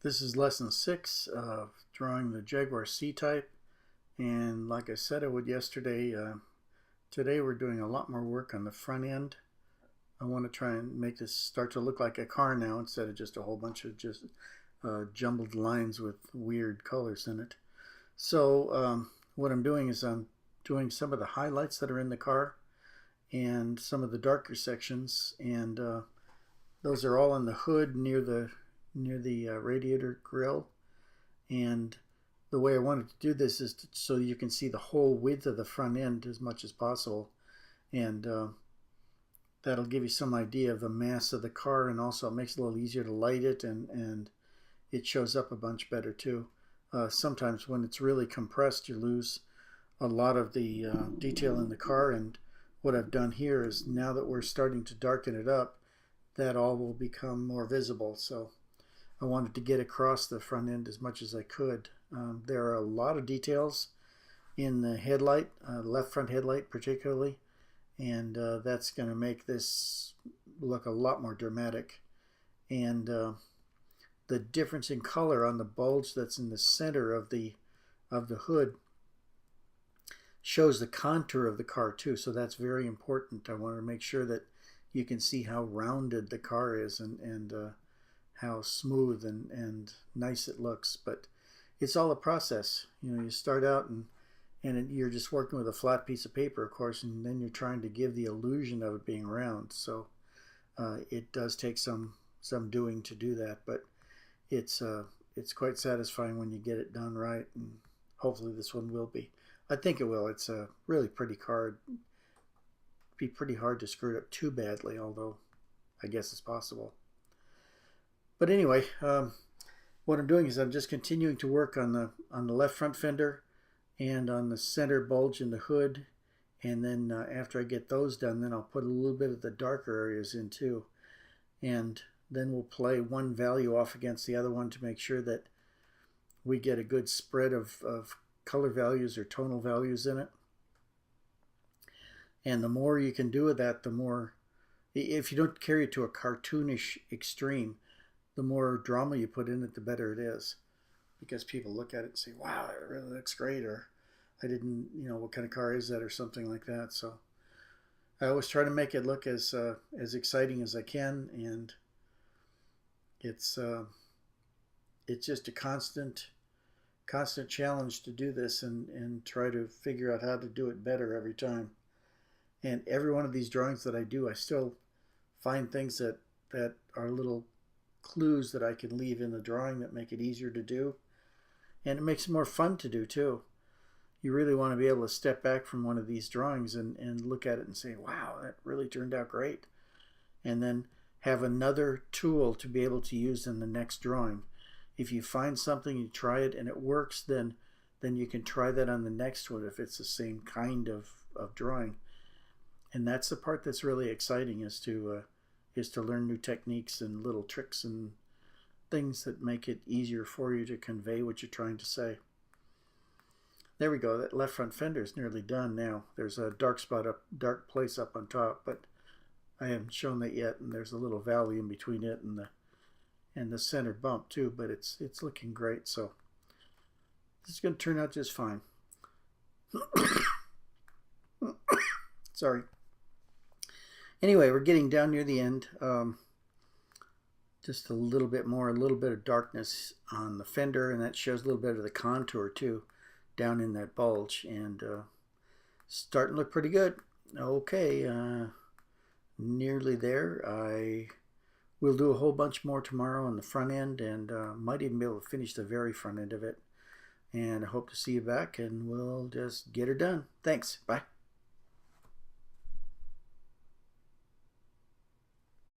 This is lesson 6 of drawing the Jaguar C-Type, and like I said I would yesterday, today we're doing a lot more work on the front end. I want to try and make this start to look like a car now instead of just a whole bunch of just jumbled lines with weird colors in it. So what I'm doing is I'm doing some of the highlights that are in the car and some of the darker sections, and those are all in the hood near the radiator grill. And the way I wanted to do this is so you can see the whole width of the front end as much as possible, and that'll give you some idea of the mass of the car, and also it makes it a little easier to light it, and it shows up a bunch better too. Sometimes when it's really compressed you lose a lot of the detail in the car, and what I've done here is now that we're starting to darken it up, that all will become more visible. So I wanted to get across the front end as much as I could. There are a lot of details in the headlight, left front headlight particularly, and that's going to make this look a lot more dramatic. And the difference in color on the bulge that's in the center of the hood shows the contour of the car too, so that's very important. I want to make sure that you can see how rounded the car is, and how smooth and nice it looks. But it's all a process. You know, you start out and you're just working with a flat piece of paper, of course, and then you're trying to give the illusion of it being round. So it does take some doing to do that, but it's quite satisfying when you get it done right, and hopefully this one will be. I think it will. It's a really pretty card. It'd be pretty hard to screw it up too badly, although I guess it's possible. But anyway, what I'm doing is I'm just continuing to work on the left front fender and on the center bulge in the hood, and then after I get those done, then I'll put a little bit of the darker areas in too, and then we'll play one value off against the other one to make sure that we get a good spread of color values or tonal values in it. And the more you can do with that, the more, if you don't carry it to a cartoonish extreme, the more drama you put in it, the better it is, because people look at it and say, wow, it really looks great, or I didn't, what kind of car is that, or something like that. So I always try to make it look as exciting as I can, and it's just a constant challenge to do this, and try to figure out how to do it better every time. And every one of these drawings that I do, I still find things that are little clues that I can leave in the drawing that make it easier to do, and it makes it more fun to do too. You really want to be able to step back from one of these drawings and look at it and say, wow, that really turned out great, and then have another tool to be able to use in the next drawing. If you find something, you try it and it works, then you can try that on the next one if it's the same kind of drawing. And that's the part that's really exciting, is to learn new techniques and little tricks and things that make it easier for you to convey what you're trying to say. There we go. That left front fender is nearly done now. There's a dark place up on top, but I haven't shown that yet, and there's a little valley in between it and the center bump too, but it's looking great. So this is going to turn out just fine. Sorry. Anyway, we're getting down near the end. Just a little bit of darkness on the fender, and that shows a little bit of the contour too down in that bulge, and starting to look pretty good. Okay, nearly there. I will do a whole bunch more tomorrow on the front end, and might even be able to finish the very front end of it. And I hope to see you back, and we'll just get her done. Thanks. Bye.